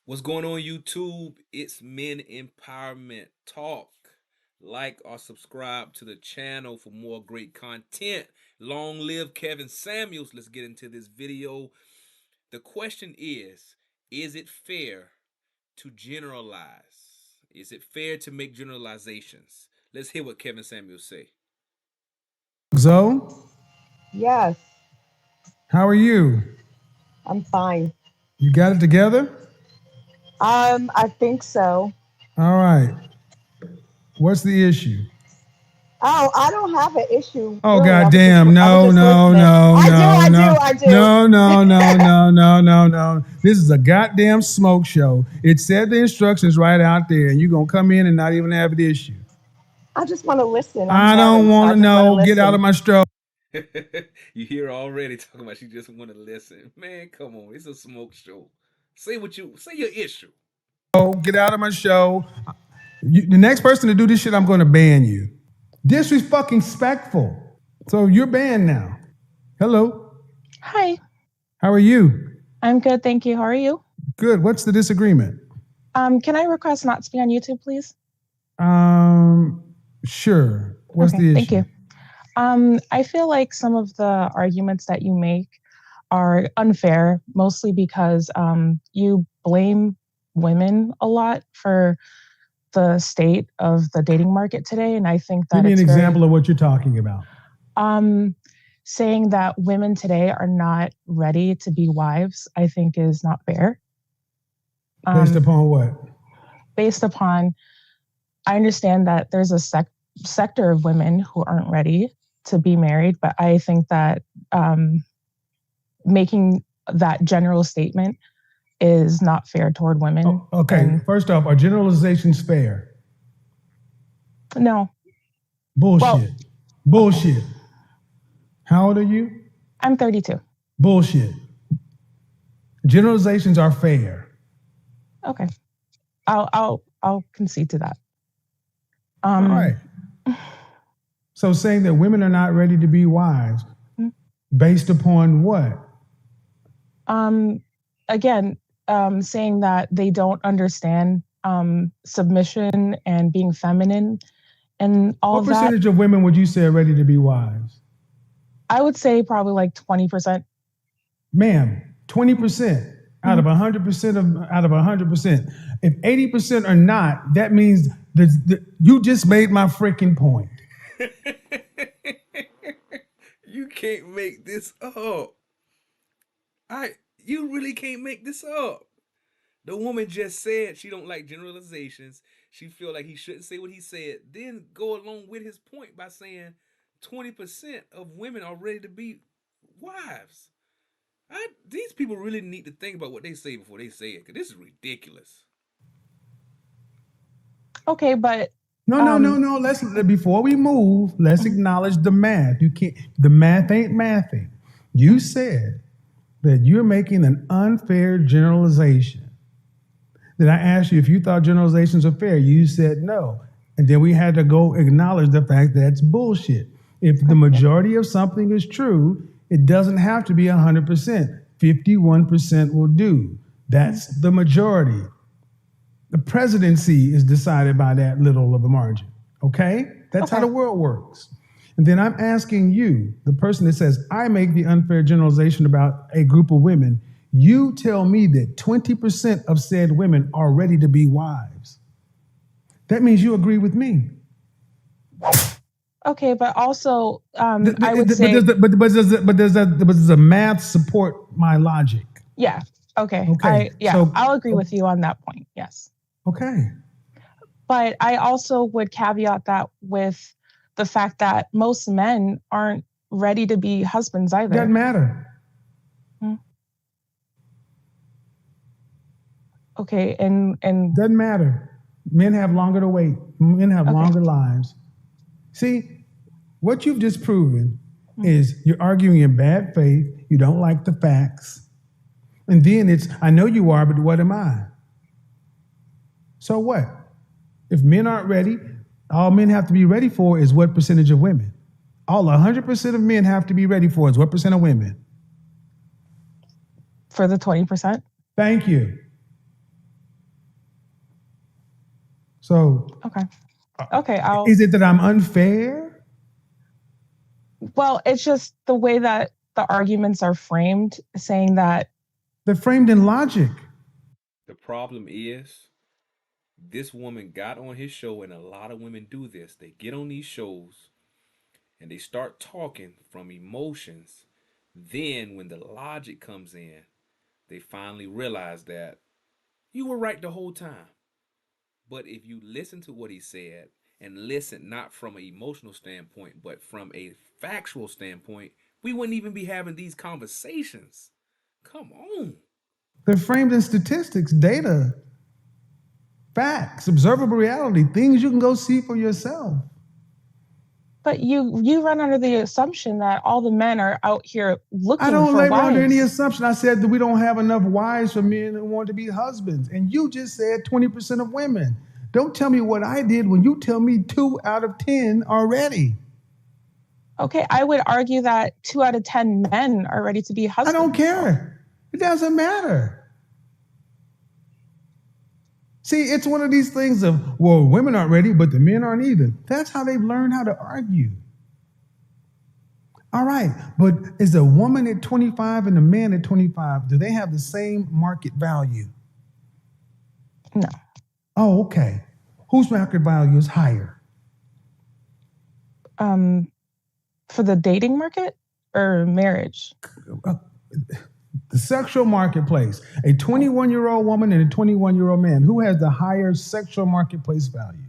What's going on, YouTube? It's Men Empowerment Talk. Like or subscribe to the channel for more great content. Long live Kevin Samuels. Let's get into this video. The question is it fair to generalize? Is it fair to make generalizations? Let's hear what Kevin Samuels say. Zoe, Yes, how are you? I'm fine. You got it together? I think so. All right. What's the issue? Oh, I don't have an issue Oh, really. goddamn. I was No, just no, listening. no, I do, no, I do, no. I do. No, no, no, no, no, no, no. This is a goddamn smoke show. It said the instructions right out there, and you're going to come in and not even have the issue. I just want to listen. I'm I don't married, so want I to just want to know. Get out of listen. my stroke. You hear already talking about she just want to listen. Man, come on. It's a smoke show. Say your issue. Get out of my show. The next person to do this shit, I'm going to ban you. Disrespectful. So you're banned now. Hello. Hi, How are you? I'm good, thank you. How are you? Good. What's the disagreement? Can I request not to be on YouTube, please? Sure. What's Okay, the issue? thank you. I feel like some of the arguments that you make are unfair, mostly because you blame women a lot for the state of the dating market today, and I think that Give me an it's example of what you're talking about. saying that women today are not ready to be wives, I think is not fair. Based upon what? Based upon, I understand that there's a sector of women who aren't ready to be married, but I think that making that general statement is not fair toward women. Oh, okay. And First off, are generalizations fair? no, Bullshit. Bullshit. How old are you? I'm 32. Bullshit. Generalizations are fair. Okay, I'll concede to that. All right. So saying that women are not ready to be wives, based upon what? Again, saying that they don't understand submission and being feminine and all What of that. percentage of women would you say are ready to be wives? I would say probably like 20%. Ma'am, 20% out of 100% out of 100%. If 80% are not, that means that you just made my freaking point. You can't make this up. You really can't make this up. The woman just said she don't like generalizations. She feel like he shouldn't say what he said. Then go along with his point by saying 20% of women are ready to be wives. These people really need to think about what they say before they say it, because this is ridiculous. Okay, but No. Let's before we move, let's acknowledge the math. You can't. The math ain't mathing. You said that you're making an unfair generalization. Then I asked you if you thought generalizations are fair. You said no, and then we had to go acknowledge the fact that's bullshit. If the majority of something is true, it doesn't have to be 100%. 51% will do. That's the majority. The presidency is decided by that little of a margin. Okay? That's how the world works. And then I'm asking you, the person that says, I make the unfair generalization about a group of women, you tell me that 20% of said women are ready to be wives. That means you agree with me. okay, but also I would say, does the math support my logic? yeah, okay, Okay, I'll agree with you on that point. Yes, Okay. but I also would caveat that with the fact that most men aren't ready to be husbands either. Doesn't matter. Okay, and Doesn't matter. Men have longer to wait. Men have longer lives. See, what you've just proven is you're arguing in bad faith. You don't like the facts. And then it's, I know you are, but what am I? So what? If men aren't ready, all men have to be ready for is what percentage of women? All 100% of men have to be ready for is what percent of women? for the 20%. Thank you. So Okay. is it that I'm unfair? Well, it's just the way that the arguments are framed, saying that They're framed in logic. The problem is this woman got on his show, and a lot of women do this. They get on these shows and they start talking from emotions. Then, when the logic comes in, they finally realize that you were right the whole time. But if you listen to what he said and listen not from an emotional standpoint, but from a factual standpoint, we wouldn't even be having these conversations. Come on. They're framed in statistics, data, facts, observable reality, things you can go see for yourself. but you run under the assumption that all the men are out here looking I don't for labor under any wives. assumption. I said that we don't have enough wives for men who want to be husbands. And you just said 20% of women. Don't tell me what I did when you tell me 2 out of 10 already. Okay, I would argue that 2 out of 10 men are ready to be I husbands. don't care. It doesn't matter. See, it's one of these things of, well, women aren't ready, but the men aren't either. That's how they've learned how to argue. All right, but is a woman at 25 and a man at 25, do they have the same market value? No. Oh, okay. Whose market value is higher? For the dating market or marriage? The sexual marketplace. A 21-year-old woman and a 21-year-old man. Who has the higher sexual marketplace value?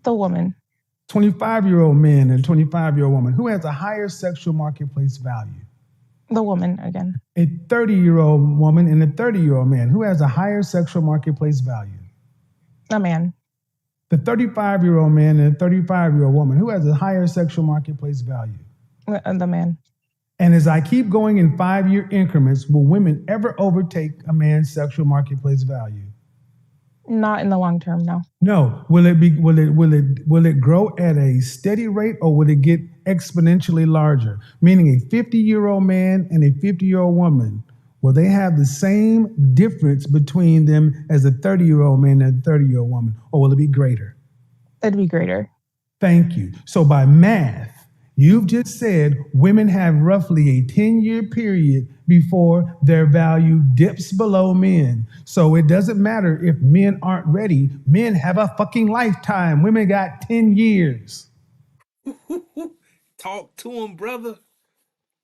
The woman. 25-year-old man and a 25-year-old woman. Who has a higher sexual marketplace value? The woman again. A 30-year-old woman and a 30-year-old man. Who has a higher sexual marketplace value? A man. The 35-year-old man and a 35-year-old woman. Who has a higher sexual marketplace value? The man. And as I keep going in 5-year increments, will women ever overtake a man's sexual marketplace value? Not in the long term, no. No. Will it grow at a steady rate, or will it get exponentially larger? Meaning a 50-year-old man and a 50-year-old woman, will they have the same difference between them as a 30-year-old man and a 30-year-old woman, or will it be greater? It'd be greater. Thank you. So by math, you've just said women have roughly a 10-year period before their value dips below men. So it doesn't matter if men aren't ready. Men have a fucking lifetime. Women got 10 years. Talk to him, brother.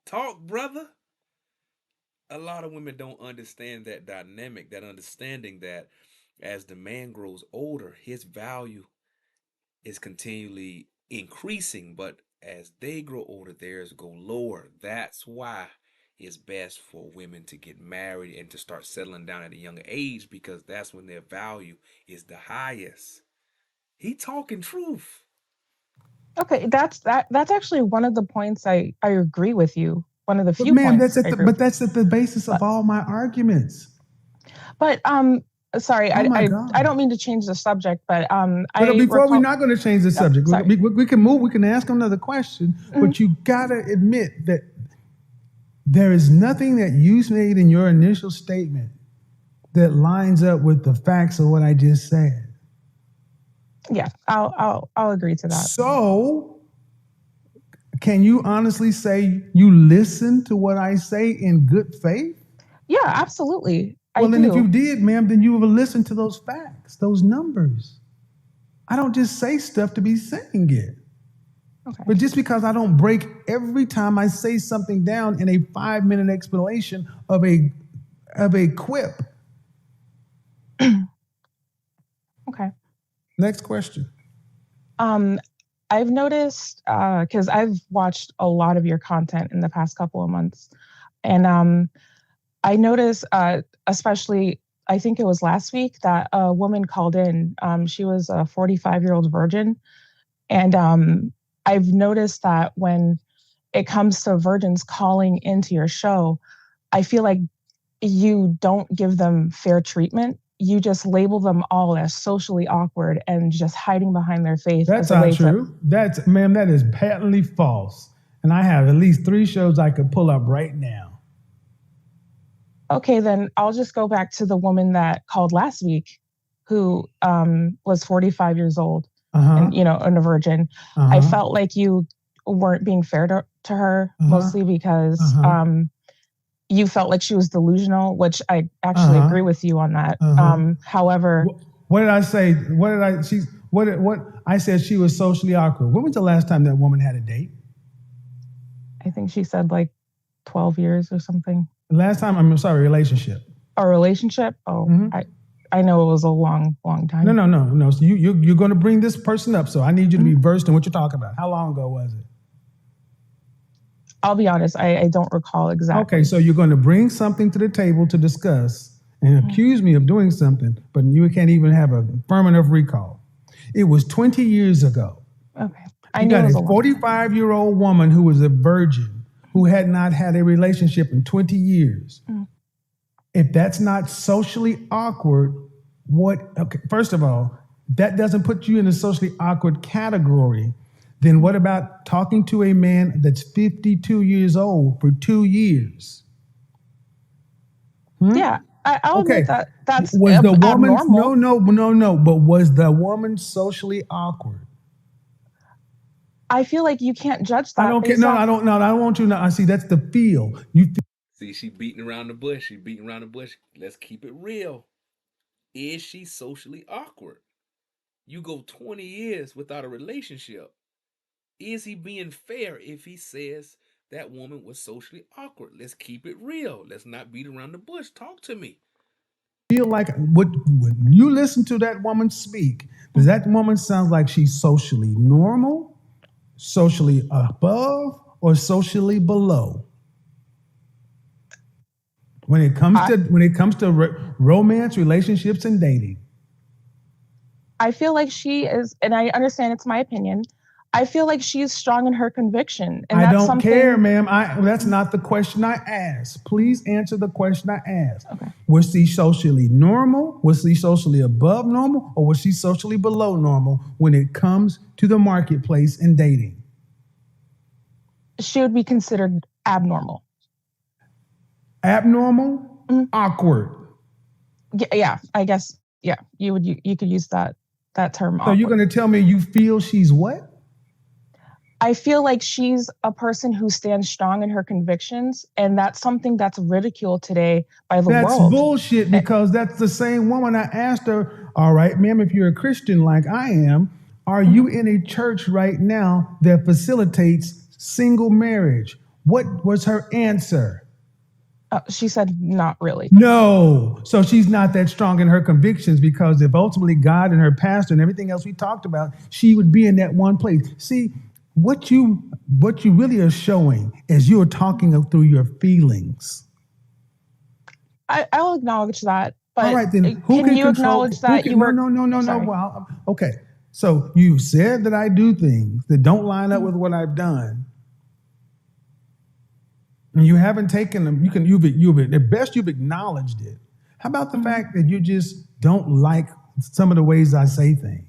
Talk, brother. A lot of women don't understand that dynamic, that understanding that as the man grows older, his value is continually increasing, but as they grow older, theirs go lower. That's why it's best for women to get married and to start settling down at a younger age, because that's when their value is the highest. He talking truth. Okay, that's actually one of the points I agree with you. One of the But few ma'am, points. that's at the basis of all my arguments. But sorry, Oh my I God. don't mean to change the subject, but But before we're not going to change the subject. sorry. We can move. We can ask another question. But you gotta admit that there is nothing that you made in your initial statement that lines up with the facts of what I just said. Yeah, I'll agree to that. So, can you honestly say you listen to what I say in good faith? Yeah, absolutely. Well, I then do. if you did, ma'am, then you would listen to those facts, those numbers. I don't just say stuff to be saying it. Okay. But just because I don't break every time I say something down in a 5-minute explanation of a quip. Okay. Next question. I've noticed because I've watched a lot of your content in the past couple of months, and I noticed, especially, I think it was last week that a woman called in. She was a 45-year-old virgin, and I've noticed that when it comes to virgins calling into your show, I feel like you don't give them fair treatment. You just label them all as socially awkward and just hiding behind their faith. That's as a way not true. Ma'am, that is patently false. And I have at least 3 shows I could pull up right now. Okay, then I'll just go back to the woman that called last week. who was 45 years old Uh-huh. and, and a virgin. I Uh-huh. felt like you weren't being fair to her, Uh-huh. mostly because Uh-huh. you felt like she was delusional, which I actually Uh-huh. agree with you on that. Uh-huh. However, What did I say? What I said she was socially awkward. When was the last time that woman had a date? I think she said like 12 years or something. The last time, I'm sorry, relationship. A relationship? Oh, I know it was a long time. No. So you're going to bring this person up, so I need you to be versed in what you're talking about. How long ago was it? I'll be honest, I don't recall exactly. Okay, so you're going to bring something to the table to discuss and accuse me of doing something, but you can't even have a firm enough recall. It was 20 years ago. Okay. You got a 45-year-old woman who was a virgin, who had not had a relationship in 20 years. If that's not socially awkward, okay, first of all, that doesn't put you in the socially awkward category. Then what about talking to a man that's 52 years old for 2 years? Yeah, I'll admit that that's was the woman abnormal. No, but was the woman socially awkward? I feel like you can't judge that. I don't care. No, I don't want you. I see that's the feel. See, she beating around the bush. Let's keep it real. Is she socially awkward? You go 20 years without a relationship. Is he being fair if he says that woman was socially awkward? Let's keep it real. Let's not beat around the bush. Talk to me. Feel like when you listen to that woman speak, does that woman sound like she's socially normal, socially above, or socially below? When it comes to romance, relationships, and dating, I feel like she is, and I understand it's my opinion. I feel like she's strong in her conviction, and I don't care, ma'am. That's not the question I asked. Please answer the question I asked. Okay. Was she socially normal? Was she socially above normal? Or was she socially below normal when it comes to the marketplace and dating? She would be considered abnormal. Abnormal? Awkward. Yeah, I guess. Yeah, you could use that term. So you're going to tell me you feel she's what? I feel like she's a person who stands strong in her convictions, and that's something that's ridiculed today by the world. That's bullshit, because that's the same woman. I asked her, all right, ma'am, if you're a Christian like I am, are you in a church right now that facilitates single marriage? What was her answer? She said, not really. No. So she's not that strong in her convictions, because if ultimately God and her pastor and everything else we talked about, she would be in that one place. See, what you really are showing is you're talking through your feelings. I'll acknowledge that. But all right, then can you acknowledge that you were... No. Well, okay. So you said that I do things that don't line up with what I've done. And you haven't taken them. At best you've acknowledged it. How about the fact that you just don't like some of the ways I say things?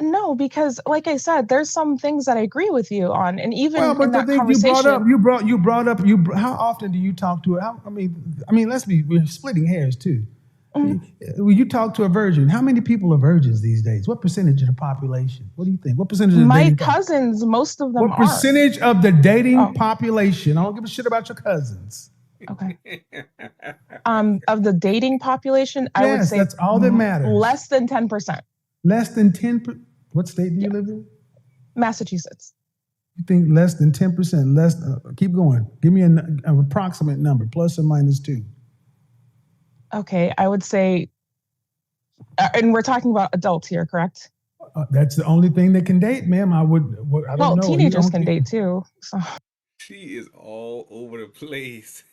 No, because like I said, there's some things that I agree with you on, and even in that conversation, you brought up. How often do you talk to her? We're splitting hairs too. When you talk to a virgin, how many people are virgins these days? What percentage of the population? What do you think? What percentage of the my cousins, most of them are. What percentage of the dating population? I don't give a shit about your cousins. Okay. Of the dating population, I would say that's all that matters. Less than 10%. Less than 10%. What state do you live in? Massachusetts. You think less than 10%? Less. Keep going. Give me an approximate number, plus or minus 2. Okay, I would say, and we're talking about adults here, correct? That's the only thing that can date, ma'am. I don't know. Well, teenagers can date too. So. She is all over the place.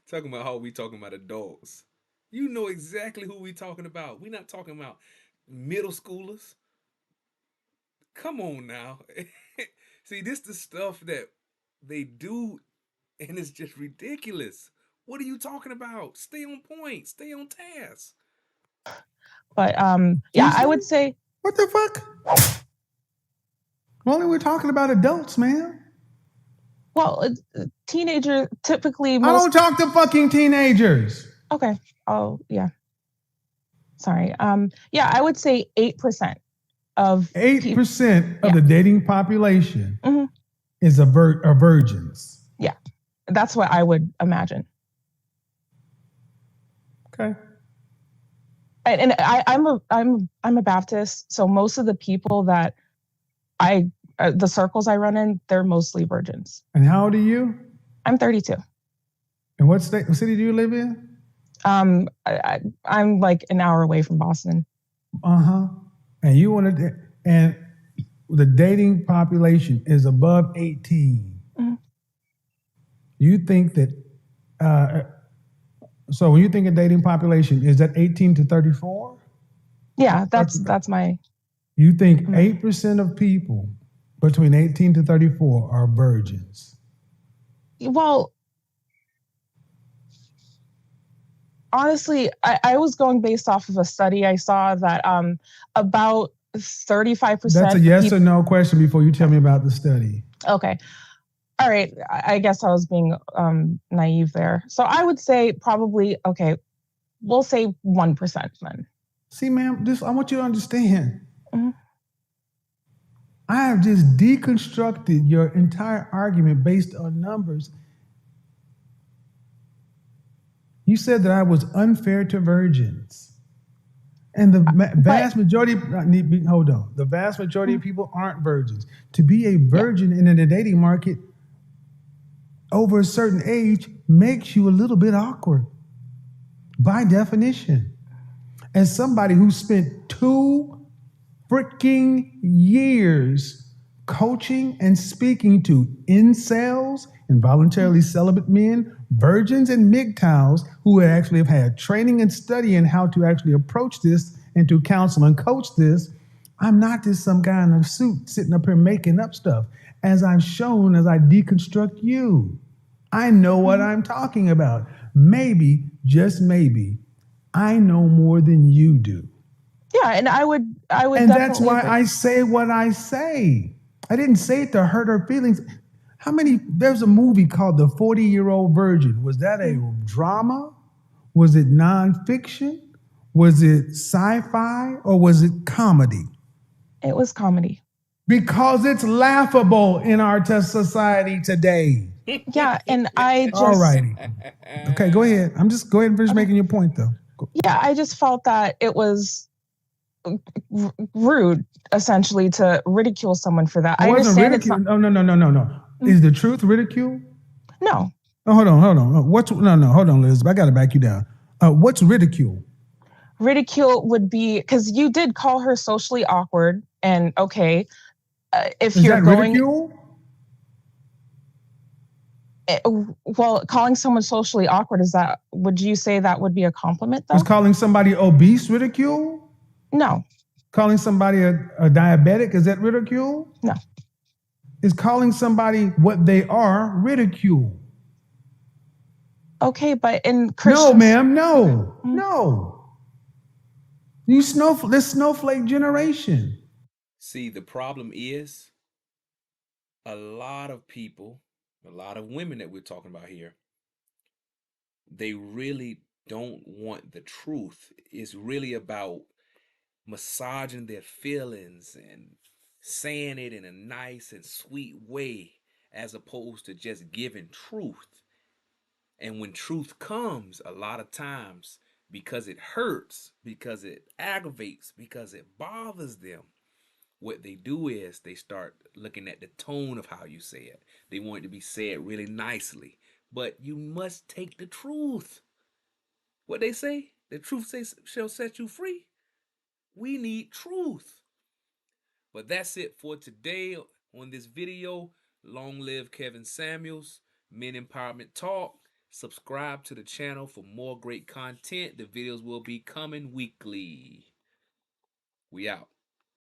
Talking about how we talking about adults. You know exactly who we talking about. We're not talking about middle schoolers. Come on now. See, this the stuff that they do, and it's just ridiculous. What are you talking about? Stay on point. Stay on task. But yeah, I would say. What the fuck? Well, we're talking about adults, man. Well, teenager typically. I don't talk to fucking teenagers. Okay. Oh, yeah. Sorry. Yeah, I would say 8% of 8% of Yeah. the dating population Mhm. is are virgins. Yeah, that's what I would imagine. Okay. And I'm a Baptist, so most of the people that the circles I run in, they're mostly virgins. And how old are you? I'm 32. And what city do you live in? I'm like an hour away from Boston. Uh-huh. And you want to, and the dating population is above 18. Mhm. You think that, so when you think of dating population, is that 18 to 34? Yeah, that's my. You think Mhm. 8% of people between 18 to 34 are virgins? Well, honestly, I was going based off of a study. I saw that about 35%. That's a yes or no question before you tell me about the study. Okay. All right. I guess I was being naive there. So I would say probably, okay, we'll say 1% then. See, ma'am, I want you to understand. Mhm. I have just deconstructed your entire argument based on numbers. You said that I was unfair to virgins. And the vast majority, hold on, the vast majority of people aren't virgins. To be a virgin in the dating market over a certain age makes you a little bit awkward by definition. As somebody who spent 2 freaking years coaching and speaking to incels, involuntarily celibate men, virgins, and MGTOWs who actually have had training and studying how to actually approach this and to counsel and coach this, I'm not just some guy in a suit sitting up here making up stuff. As I've shown, as I deconstruct you, I know what I'm talking about. Maybe, just maybe, I know more than you do. Yeah, and I would And that's definitely why agree. I say what I say. I didn't say it to hurt her feelings. There's a movie called The 40-Year-Old Virgin. Was that a drama? Was it nonfiction? Was it sci-fi? Or was it comedy? It was comedy. Because it's laughable in our society today. Yeah, and I just. All righty. Okay, go ahead. Go ahead and finish making your point, though. Yeah, I just felt that it was rude, essentially, to ridicule someone for that. I understand it's not. No. Is the truth ridicule? No. Oh, hold on. Hold on, Liz. I got to back you down. What's ridicule? Ridicule would be because you did call her socially awkward, and okay, if Is you're that going. ridicule? Well, calling someone socially awkward, would you say that would be a compliment though? Is calling somebody obese ridicule? No. Calling somebody a diabetic, is that ridicule? No. Is calling somebody what they are ridicule? Okay, but in Christian. No, ma'am, no. This snowflake generation. See, the problem is a lot of people, a lot of women that we're talking about here, they really don't want the truth. It's really about massaging their feelings and saying it in a nice and sweet way as opposed to just giving truth. And when truth comes, a lot of times, because it hurts, because it aggravates, because it bothers them, what they do is they start looking at the tone of how you say it. They want it to be said really nicely. But you must take the truth. What they say, the truth shall set you free. We need truth. But that's it for today on this video. Long live Kevin Samuels, Men Empowerment Talk. Subscribe to the channel for more great content. The videos will be coming weekly. We out.